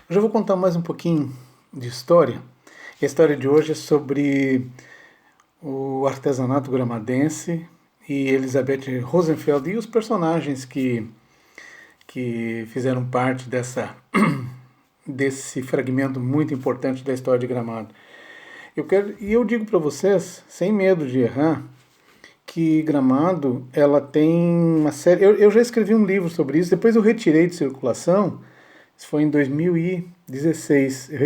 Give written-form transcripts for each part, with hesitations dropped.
Hoje eu vou contar mais um pouquinho de história. E a história de hoje é sobre o artesanato gramadense e Elizabeth Rosenfeld e os personagens que fizeram parte desse fragmento muito importante da história de Gramado. Eu digo para vocês, sem medo de errar, que Gramado ela tem uma série. Eu já escrevi um livro sobre isso, depois eu retirei de circulação. Isso foi em 2016. Eu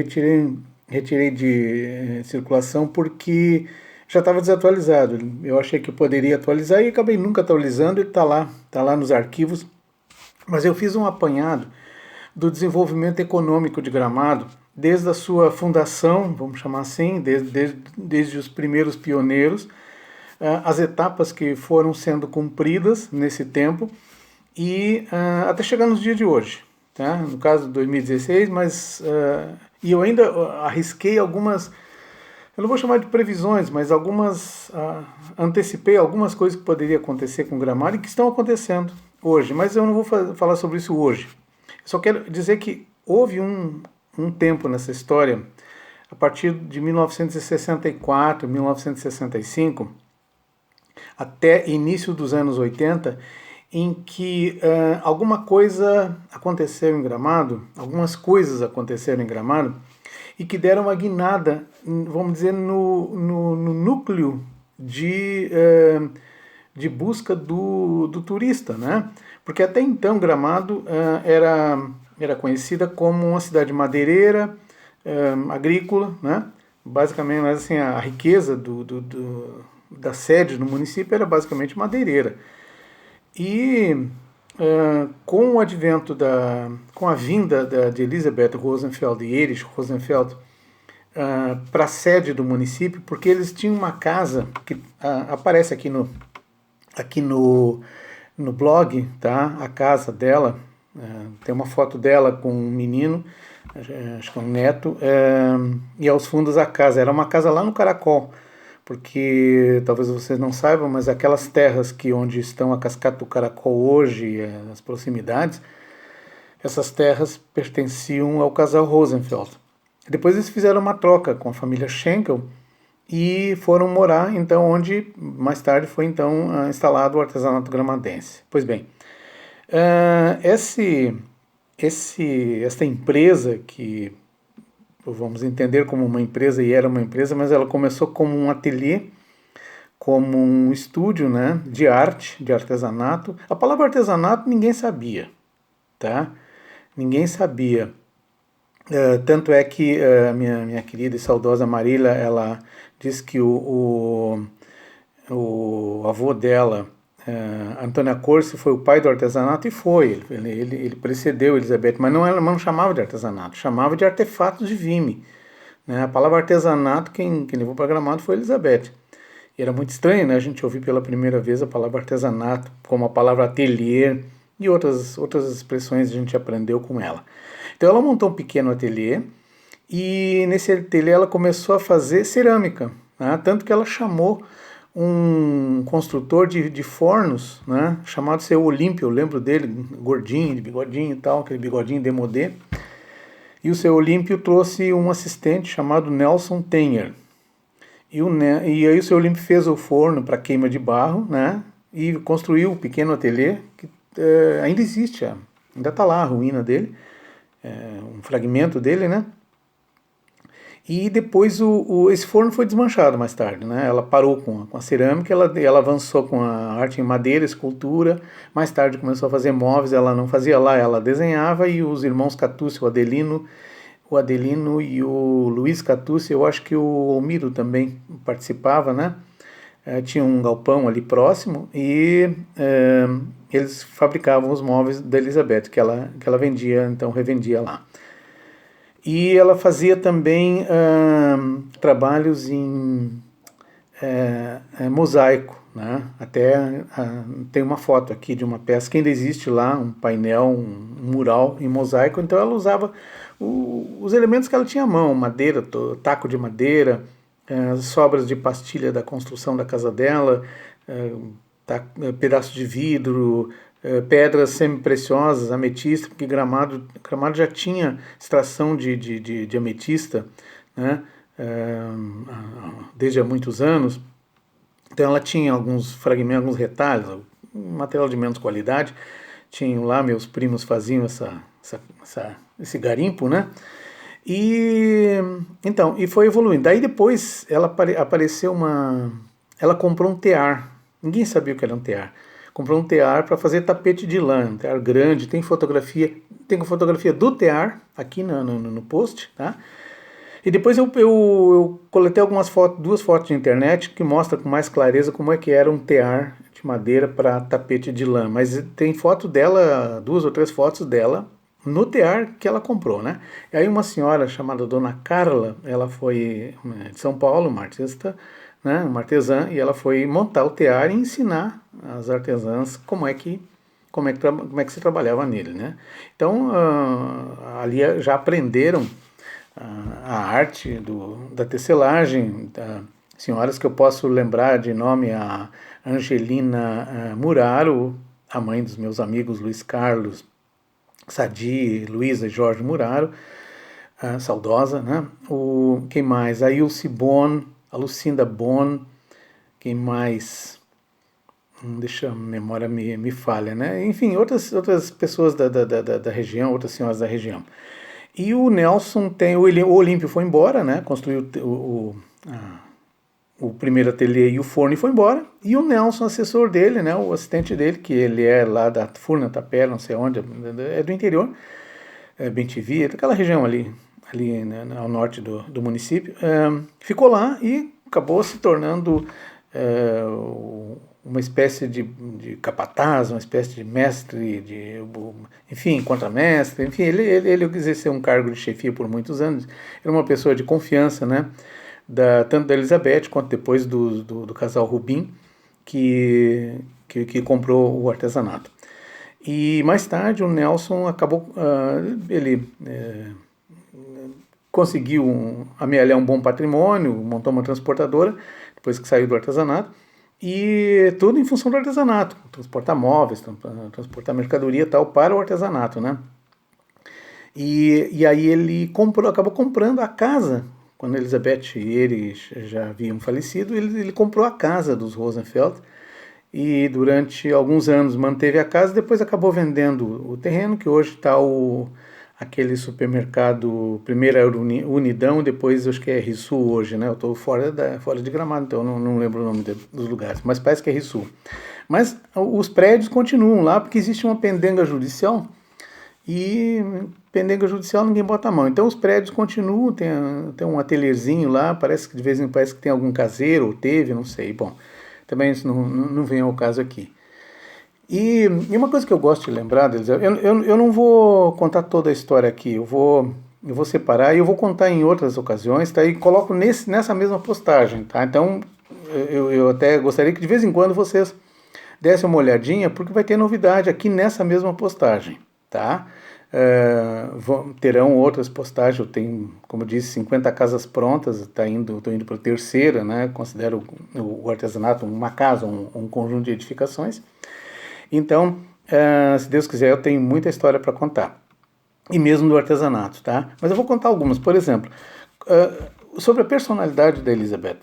retirei de circulação porque já estava desatualizado. Eu achei que eu poderia atualizar e acabei nunca atualizando. Ele está lá nos arquivos. Mas eu fiz um apanhado do desenvolvimento econômico de Gramado, desde a sua fundação, vamos chamar assim, desde os primeiros pioneiros, as etapas que foram sendo cumpridas nesse tempo e até chegar nos dias de hoje. Tá? No caso de 2016, mas e eu ainda arrisquei algumas, eu não vou chamar de previsões, mas antecipei algumas coisas que poderiam acontecer com Gramado e que estão acontecendo hoje, mas eu não vou falar sobre isso hoje. Eu só quero dizer que houve um tempo nessa história, a partir de 1964, 1965, até início dos anos 80, em que alguma coisa aconteceu em Gramado, algumas coisas aconteceram em Gramado, e que deram uma guinada, vamos dizer, no núcleo de busca do turista, né? Porque até então Gramado era conhecida como uma cidade madeireira, agrícola, né? Basicamente, mas assim, a riqueza da sede no município era basicamente madeireira. E com o advento com a vinda de Elizabeth Rosenfeld e Erich Rosenfeld para a sede do município, porque eles tinham uma casa que aparece aqui no blog, tá? A casa dela, tem uma foto dela com um menino, acho que é um neto, e aos fundos a casa. Era uma casa lá no Caracol, porque talvez vocês não saibam, mas aquelas terras onde estão a Cascata do Caracol hoje, as proximidades, essas terras pertenciam ao casal Rosenfeld. Depois eles fizeram uma troca com a família Schenkel e foram morar, então, onde mais tarde foi então instalado o artesanato gramadense. Pois bem, esta empresa que vamos entender como uma empresa, e era uma empresa, mas ela começou como um ateliê, como um estúdio, né, de arte, de artesanato. A palavra artesanato ninguém sabia, tá? Ninguém sabia. Tanto é que a minha querida e saudosa Marília, ela diz que o avô dela, Antônio Corsi, foi o pai do artesanato, e foi. Ele precedeu Elizabeth, mas não chamava de artesanato, chamava de artefatos de vime. Né? A palavra artesanato, quem levou para Gramado foi Elizabeth. E era muito estranho, né? A gente ouvir pela primeira vez a palavra artesanato, como a palavra ateliê e outras expressões a gente aprendeu com ela. Então ela montou um pequeno ateliê e nesse ateliê ela começou a fazer cerâmica, né? Tanto que ela chamou um construtor de fornos, né? Chamado seu Olímpio, eu lembro dele, gordinho, de bigodinho e tal, aquele bigodinho demodê. E o seu Olímpio trouxe um assistente chamado Nelson Tenyer. E aí o seu Olímpio fez o forno para queima de barro, né? E construiu um pequeno ateliê que ainda existe, ainda está lá a ruína dele, um fragmento dele, né? E depois esse forno foi desmanchado mais tarde, né? Ela parou com a cerâmica, ela avançou com a arte em madeira, escultura, mais tarde começou a fazer móveis, ela não fazia lá, ela desenhava, e os irmãos Catucci, o Adelino e o Luiz Catucci, eu acho que o Almiro também participava, né? Tinha um galpão ali próximo e eles fabricavam os móveis da Elizabeth, que ela vendia, então revendia lá. E ela fazia também trabalhos em mosaico, né? Até tem uma foto aqui de uma peça que ainda existe lá, um painel, um mural em mosaico. Então ela usava os elementos que ela tinha à mão, madeira, taco de madeira, sobras de pastilha da construção da casa dela, pedaço de vidro, pedras semi-preciosas, ametista, porque Gramado já tinha extração de ametista, né, desde há muitos anos. Então ela tinha alguns fragmentos, alguns retalhos, um material de menos qualidade. Tinham lá, meus primos faziam esse garimpo, né? E foi evoluindo. Daí depois apareceu ela comprou um tear. Ninguém sabia o que era um tear. Comprou um tear para fazer tapete de lã, um tear grande. Tem fotografia do tear aqui no post, tá? E depois eu coletei duas fotos de internet que mostram com mais clareza como é que era um tear de madeira para tapete de lã. Mas tem foto dela, 2 ou 3 fotos dela no tear que ela comprou, né? E aí uma senhora chamada Dona Carla, ela foi de São Paulo, uma artista, né, uma artesã, e ela foi montar o tear e ensinar as artesãs como é que se trabalhava nele, né? Então ali já aprenderam a arte da tecelagem, senhoras que eu posso lembrar de nome, a Angelina Muraro, a mãe dos meus amigos Luiz Carlos, Sadi, Luísa e Jorge Muraro, saudosa, né? Quem mais? A Ilse Bon, a Lucinda Bon, quem mais? Deixa a memória me falha, né? Enfim, outras pessoas da região, outras senhoras da região. E o Nelson o Olímpio foi embora, né? Construiu o primeiro ateliê e o forno e foi embora. E o Nelson, assessor dele, né? O assistente dele, que ele é lá da Furna, Tapera, não sei onde, é do interior, Bem-te-vi, daquela região ali né, ao norte do município, ficou lá e acabou se tornando uma espécie de capataz, uma espécie de mestre, enfim, contramestre, enfim, ele exerceu um cargo de chefia por muitos anos, era uma pessoa de confiança, né, tanto da Elizabeth quanto depois do casal Rubim, que comprou o artesanato. E mais tarde o Nelson acabou, ele conseguiu amealhar um bom patrimônio, montou uma transportadora, depois que saiu do artesanato, e tudo em função do artesanato, transportar móveis, transportar mercadoria e tal para o artesanato, né? E aí ele acabou comprando a casa, quando a Elizabeth e ele já haviam falecido, ele comprou a casa dos Rosenfeld, e durante alguns anos manteve a casa, depois acabou vendendo o terreno, que hoje está aquele supermercado, primeiro era Unidão, depois acho que é Rissul hoje, né? Eu estou fora de Gramado, então não lembro o nome dos lugares, mas parece que é Rissul. Mas os prédios continuam lá, porque existe uma pendenga judicial, e pendenga judicial ninguém bota a mão. Então os prédios continuam, tem um atelierzinho lá, parece que de vez em quando parece que tem algum caseiro, ou teve, não sei, bom... Também isso não vem ao caso aqui. E uma coisa que eu gosto de lembrar, eu não vou contar toda a história aqui, eu vou separar e eu vou contar em outras ocasiões, tá? E coloco nessa mesma postagem, tá? Então, eu até gostaria que de vez em quando vocês dessem uma olhadinha, porque vai ter novidade aqui nessa mesma postagem, tá? Terão outras postagens, eu tenho, como eu disse, 50 casas prontas, estou indo para a terceira, né? Considero o artesanato uma casa, um conjunto de edificações. Então, se Deus quiser, eu tenho muita história para contar, e mesmo do artesanato, tá? Mas eu vou contar algumas, por exemplo, sobre a personalidade da Elizabeth.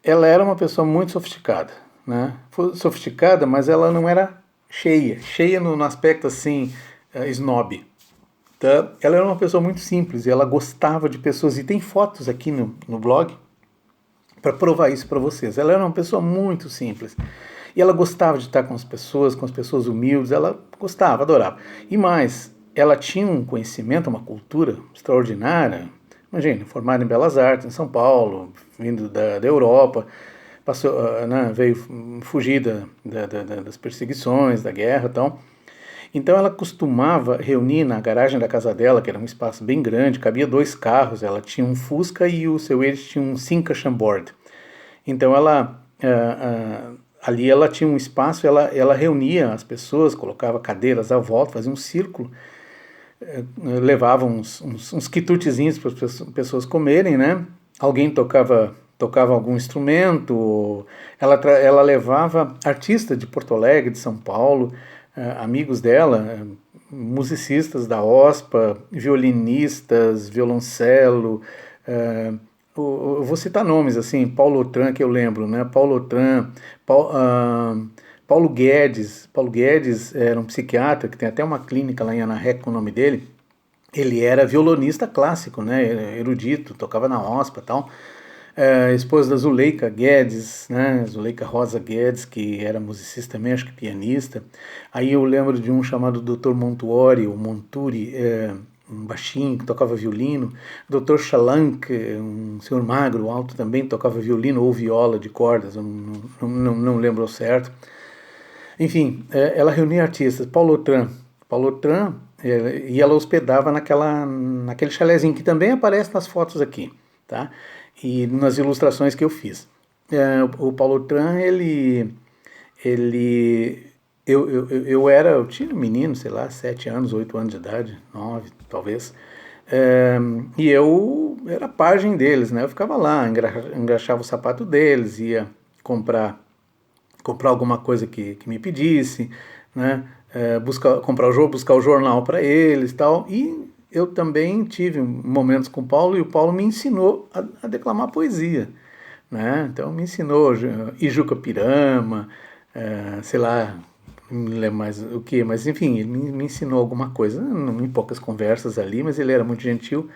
Ela era uma pessoa muito sofisticada, né? Sofisticada, mas ela não era cheia no aspecto assim, snob. Tá? Ela era uma pessoa muito simples e ela gostava de pessoas, e tem fotos aqui no blog para provar isso para vocês. Ela era uma pessoa muito simples e ela gostava de estar com as pessoas humildes, ela gostava, adorava. E mais, ela tinha um conhecimento, uma cultura extraordinária. Imagina, formada em Belas Artes, em São Paulo, vindo da Europa, veio fugir das perseguições, da guerra e tal. Então ela costumava reunir na garagem da casa dela, que era um espaço bem grande, cabia 2 carros, ela tinha um Fusca e o seu ex tinha um Simca Chambord. Então ali ela tinha um espaço, ela reunia as pessoas, colocava cadeiras à volta, fazia um círculo, levava uns quitutezinhos para as pessoas comerem, né? Alguém tocava algum instrumento, ela levava artistas de Porto Alegre, de São Paulo, amigos dela, musicistas da OSPA, violinistas, violoncelo, eu vou citar nomes assim, Paulo Otran, que eu lembro, né? Paulo Otran, Paulo Guedes. Paulo Guedes era um psiquiatra que tem até uma clínica lá em Ana Ré com o nome dele. Ele era violonista clássico, né? Erudito, tocava na OSPA e tal. Esposa da Zuleika Guedes, né? Zuleika Rosa Guedes, que era musicista também, acho que pianista. Aí eu lembro de um chamado Dr. Montuori, ou Monturi, um baixinho que tocava violino. Dr. Chalank, um senhor magro, alto também, tocava violino ou viola de cordas, eu não lembro ao certo. Enfim, ela reunia artistas. Paulo Otran, e ela hospedava naquele chalezinho que também aparece nas fotos aqui, tá? E nas ilustrações que eu fiz. O Paulo Otran, eu tinha um menino, sei lá, 7 anos, 8 anos de idade, 9 talvez, e eu era pajem deles, né? Eu ficava lá, engraxava o sapato deles, ia comprar alguma coisa que me pedisse, né? Buscar o jornal para eles e tal. E eu também tive momentos com o Paulo, e o Paulo me ensinou a declamar poesia, né? Então me ensinou Ijuca Pirama, sei lá, não me lembro mais o que, mas enfim, ele me ensinou alguma coisa, em poucas conversas ali, mas ele era muito gentil.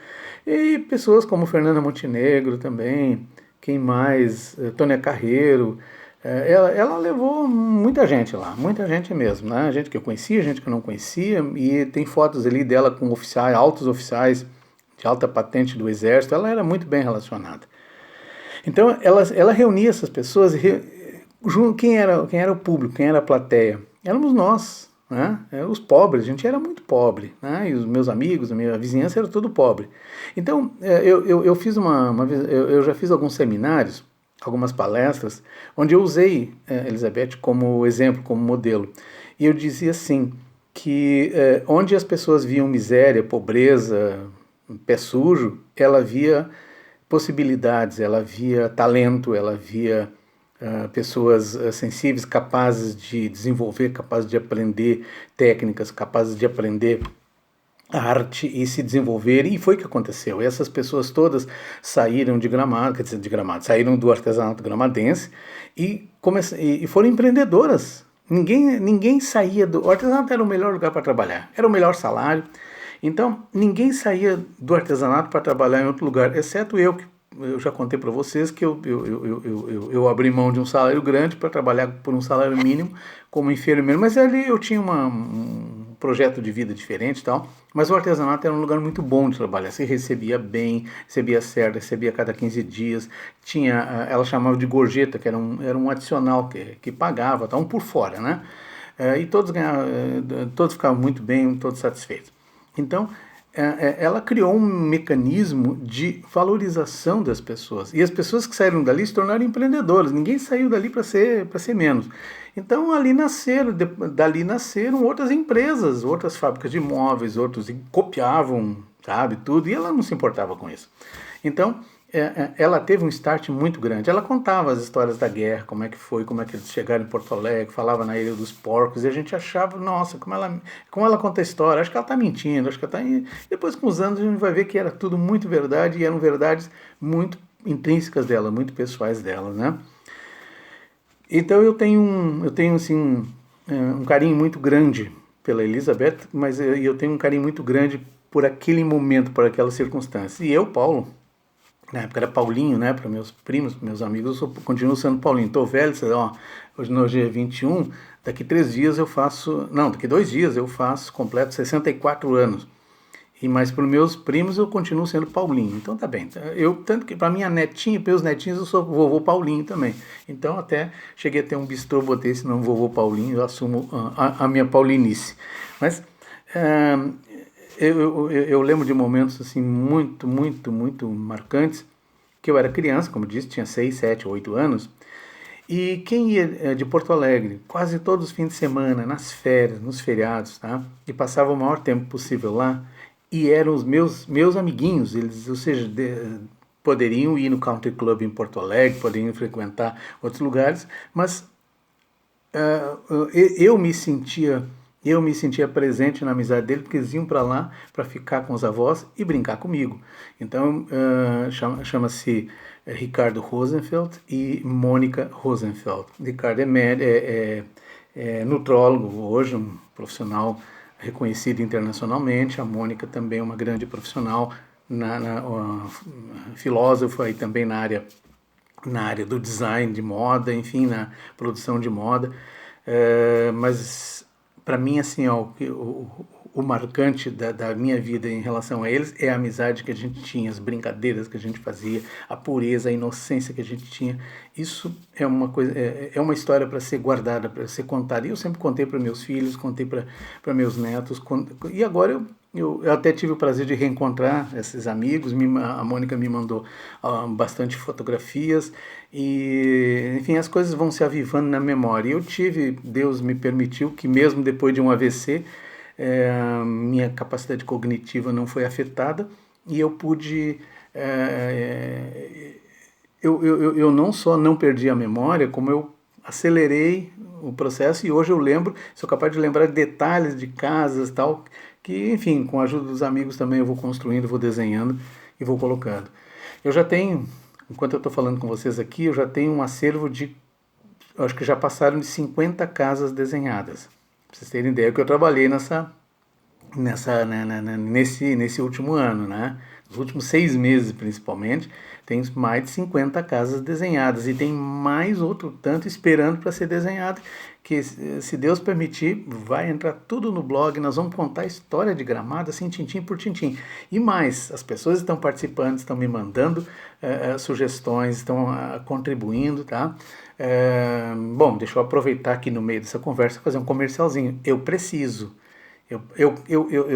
E pessoas como Fernanda Montenegro também, quem mais? Tônia Carreiro. Ela levou muita gente lá, muita gente mesmo, né? Gente que eu conhecia, gente que eu não conhecia, e tem fotos ali dela com oficiais, altos oficiais de alta patente do Exército. Ela era muito bem relacionada. Então ela reunia essas pessoas, quem era o público, quem era a plateia? Éramos nós, né? Os pobres, a gente era muito pobre, né? E os meus amigos, a minha vizinhança era tudo pobre. Então eu fiz eu já fiz alguns seminários, algumas palestras, onde eu usei Elizabeth como exemplo, como modelo. E eu dizia assim, que onde as pessoas viam miséria, pobreza, pé sujo, ela via possibilidades, ela via talento, ela via pessoas sensíveis, capazes de desenvolver, capazes de aprender técnicas, capazes de aprender a arte e se desenvolver, e foi o que aconteceu. Essas pessoas todas saíram de Gramado, quer dizer, de Gramado, saíram do artesanato gramadense e foram empreendedoras. Ninguém saía o artesanato era o melhor lugar para trabalhar, era o melhor salário. Então, ninguém saía do artesanato para trabalhar em outro lugar, exceto eu, que eu já contei para vocês que eu abri mão de um salário grande para trabalhar por um salário mínimo como enfermeiro, mas ali eu tinha um projeto de vida diferente e tal, mas o artesanato era um lugar muito bom de trabalhar, você recebia bem, recebia certo, recebia a cada 15 dias, ela chamava de gorjeta, que era um adicional que pagava, tá, um por fora, né? E todos ficavam muito bem, todos satisfeitos. Então, ela criou um mecanismo de valorização das pessoas. E as pessoas que saíram dali se tornaram empreendedoras. Ninguém saiu dali para ser menos. Então, dali nasceram outras empresas, outras fábricas de imóveis, outros copiavam, sabe, tudo. E ela não se importava com isso. Então, ela teve um start muito grande. Ela contava as histórias da guerra, como é que foi, como é que eles chegaram em Porto Alegre, falava na Ilha dos Porcos, e a gente achava, nossa, como ela conta a história, acho que ela está mentindo, acho que ela está... Depois, com os anos, a gente vai ver que era tudo muito verdade, e eram verdades muito intrínsecas dela, muito pessoais dela, né? Então eu tenho assim, um carinho muito grande pela Elizabeth, mas eu tenho um carinho muito grande por aquele momento, por aquela circunstância. E eu, Paulo, na época era Paulinho, né? Para meus primos, meus amigos, eu continuo sendo Paulinho. Tô velho, hoje é 21, daqui 3 dias eu faço. Não, daqui 2 dias eu faço, completo 64 anos. Mas para os meus primos eu continuo sendo Paulinho. Então tá bem. Tanto que para minha netinha e para os netinhos eu sou vovô Paulinho também. Então até cheguei a ter um bistrô, botei esse nome vovô Paulinho, eu assumo a minha paulinice. Mas eu lembro de momentos assim muito, muito, muito marcantes, que eu era criança, como disse, tinha 6, 7, 8 anos, e quem ia de Porto Alegre, quase todos os fins de semana, nas férias, nos feriados, tá? E passava o maior tempo possível lá, e eram os meus amiguinhos, eles, ou seja, poderiam ir no Country Club em Porto Alegre, poderiam frequentar outros lugares, mas eu me sentia Eu me sentia presente na amizade dele porque eles iam para lá para ficar com os avós e brincar comigo. Então, chama-se Ricardo Rosenfeld e Mônica Rosenfeld. Ricardo é nutrólogo hoje, um profissional reconhecido internacionalmente. A Mônica também é uma grande profissional, filósofa e também na área do design de moda, enfim, na produção de moda. Mas para mim, assim, ó, o marcante da minha vida em relação a eles é a amizade que a gente tinha, as brincadeiras que a gente fazia, a pureza, a inocência que a gente tinha. Isso é uma coisa, é uma história para ser guardada, para ser contada. E eu sempre contei para meus filhos, contei para meus netos, e agora eu até tive o prazer de reencontrar esses amigos. A Mônica me mandou bastante fotografias e, enfim, as coisas vão se avivando na memória. Deus me permitiu que mesmo depois de um AVC, minha capacidade cognitiva não foi afetada e eu pude... Eu não só não perdi a memória, como eu acelerei o processo e hoje eu lembro, sou capaz de lembrar detalhes de casas e tal, que, enfim, com a ajuda dos amigos também eu vou construindo, vou desenhando e vou colocando. Eu já tenho, enquanto eu estou falando com vocês aqui, eu já tenho um acervo acho que já passaram de 50 casas desenhadas. Pra vocês terem ideia que eu trabalhei nesse último ano, né? Nos últimos 6 meses, principalmente, tem mais de 50 casas desenhadas e tem mais outro tanto esperando para ser desenhado, que, se Deus permitir, vai entrar tudo no blog. Nós vamos contar a história de Gramado, assim, tintim por tintim. E mais, as pessoas estão participando, estão me mandando sugestões, estão contribuindo, tá? Bom, deixa eu aproveitar aqui no meio dessa conversa e fazer um comercialzinho. Eu preciso. Eu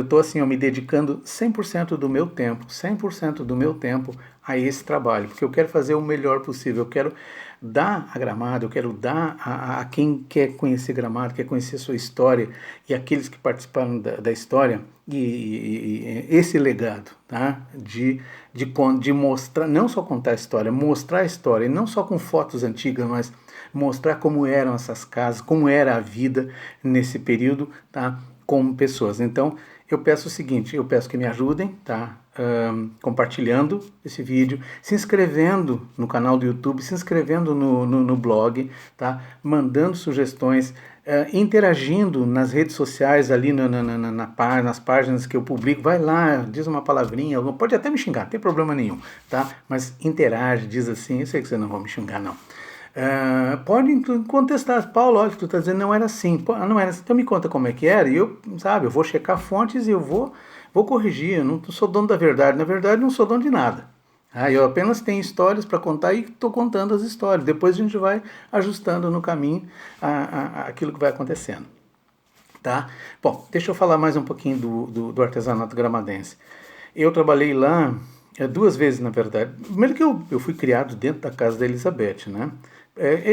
estou assim, me dedicando 100% do meu tempo, 100% do meu tempo a esse trabalho, porque eu quero fazer o melhor possível, eu quero dar a Gramado, eu quero dar a quem quer conhecer Gramado, quer conhecer sua história, e aqueles que participaram da história, e esse legado, tá? De mostrar, não só contar a história, mostrar a história, e não só com fotos antigas, mas mostrar como eram essas casas, como era a vida nesse período, tá? Como pessoas. Então, eu peço o seguinte, eu peço que me ajudem, tá? Compartilhando esse vídeo, se inscrevendo no canal do YouTube, se inscrevendo no blog, tá? Mandando sugestões, interagindo nas redes sociais ali nas páginas que eu publico. Vai lá, diz uma palavrinha, pode até me xingar, não tem problema nenhum, tá? Mas interage, diz assim, eu sei que você não vai me xingar, não. Pode contestar, Paulo, olha, tu está dizendo não era assim, não era assim, então me conta como é que era, e eu vou checar fontes e eu vou corrigir. Eu não sou dono da verdade, na verdade não sou dono de nada. Eu apenas tenho histórias para contar e estou contando as histórias, depois a gente vai ajustando no caminho aquilo que vai acontecendo, tá? Bom, deixa eu falar mais um pouquinho do artesanato gramadense. Eu trabalhei lá 2 vezes, na verdade. Primeiro que eu fui criado dentro da casa da Elizabeth, né?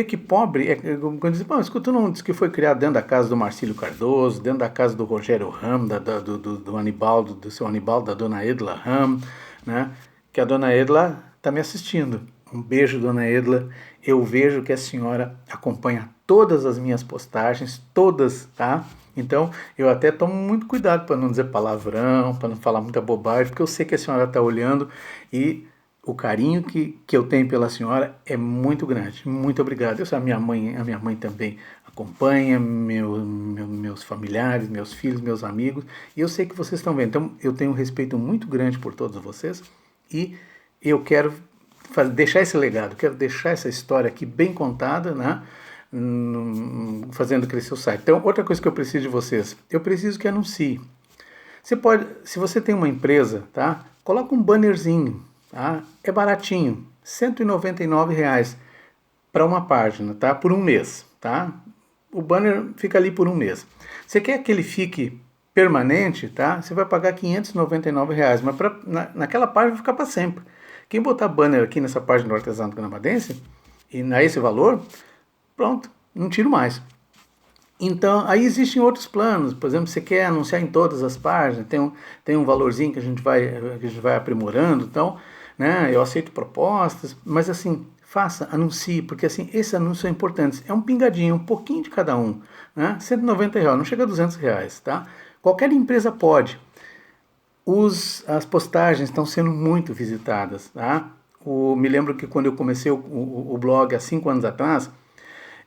Que pobre, quando diz, escuta, não diz que foi criado dentro da casa do Marcílio Cardoso, dentro da casa do Rogério Ram, do Anibaldo, do seu Anibaldo, da dona Edla Ram, né? Que a dona Edla está me assistindo. Um beijo, dona Edla. Eu vejo que a senhora acompanha todas as minhas postagens, todas, tá? Então, eu até tomo muito cuidado para não dizer palavrão, para não falar muita bobagem, porque eu sei que a senhora está olhando e o carinho que eu tenho pela senhora é muito grande. Muito obrigado. A minha mãe também acompanha, meus familiares, meus filhos, meus amigos, e eu sei que vocês estão vendo. Então, eu tenho um respeito muito grande por todos vocês e eu quero deixar esse legado, quero deixar essa história aqui bem contada, né? Fazendo crescer o site. Então, outra coisa que eu preciso de vocês, eu preciso que anuncie. Se você tem uma empresa, tá? Coloca um bannerzinho, tá? É baratinho, R$ 199 para uma página, tá? Por um mês, tá? O banner fica ali por um mês. Você quer que ele fique permanente, tá? Você vai pagar R$ 599, mas naquela página vai ficar para sempre. Quem botar banner aqui nessa página do Artesanato Gramadense, e a esse valor, pronto, não tiro mais. Então, aí existem outros planos. Por exemplo, você quer anunciar em todas as páginas, tem um valorzinho que a gente vai aprimorando. Então, né, eu aceito propostas, mas assim, faça, anuncie, porque assim, esses anúncios são importantes. É um pingadinho, um pouquinho de cada um, né? R$ 190, não chega a R$ 200, tá? Qualquer empresa pode. As postagens estão sendo muito visitadas, tá? Me lembro que quando eu comecei o blog há 5 anos atrás,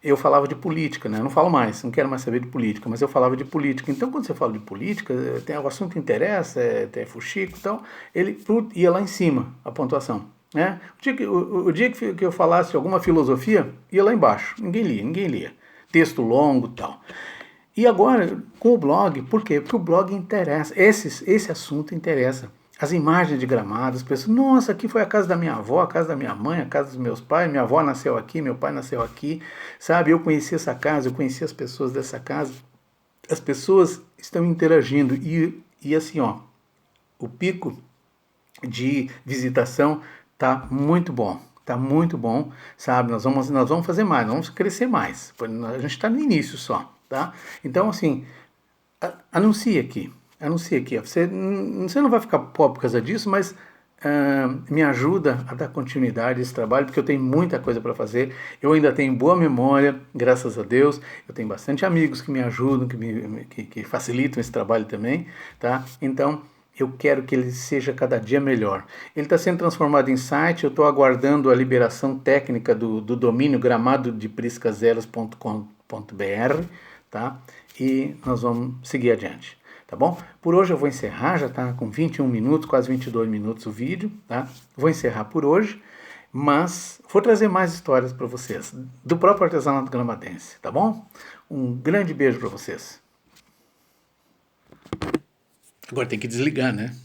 eu falava de política, né? Eu não falo mais, não quero mais saber de política, mas eu falava de política. Então, quando você fala de política, o assunto interessa, é fuxico e tal, ele ia lá em cima, a pontuação. Né? O dia que eu falasse alguma filosofia, ia lá embaixo. Ninguém lia. Texto longo e tal. E agora, com o blog, por quê? Porque o blog interessa, esse assunto interessa. As imagens de Gramado, as pessoas, nossa, aqui foi a casa da minha avó, a casa da minha mãe, a casa dos meus pais, minha avó nasceu aqui, meu pai nasceu aqui, sabe? Eu conheci essa casa, eu conheci as pessoas dessa casa. As pessoas estão interagindo e assim, ó, o pico de visitação tá muito bom. Tá muito bom, sabe? Nós vamos fazer mais, nós vamos crescer mais. A gente está no início só, tá? Então, assim, anuncie aqui. Anuncie aqui. Você não vai ficar pobre por causa disso, mas me ajuda a dar continuidade a esse trabalho, porque eu tenho muita coisa para fazer. Eu ainda tenho boa memória, graças a Deus. Eu tenho bastante amigos que me ajudam, que facilitam esse trabalho também, tá? Então, eu quero que ele seja cada dia melhor. Ele está sendo transformado em site, eu estou aguardando a liberação técnica do domínio gramadodepriscazeros.com.br, tá? E nós vamos seguir adiante, tá bom? Por hoje eu vou encerrar, já está com 21 minutos, quase 22 minutos o vídeo, tá? Vou encerrar por hoje, mas vou trazer mais histórias para vocês, do próprio artesanato gramadense, tá bom? Um grande beijo para vocês. Agora tem que desligar, né?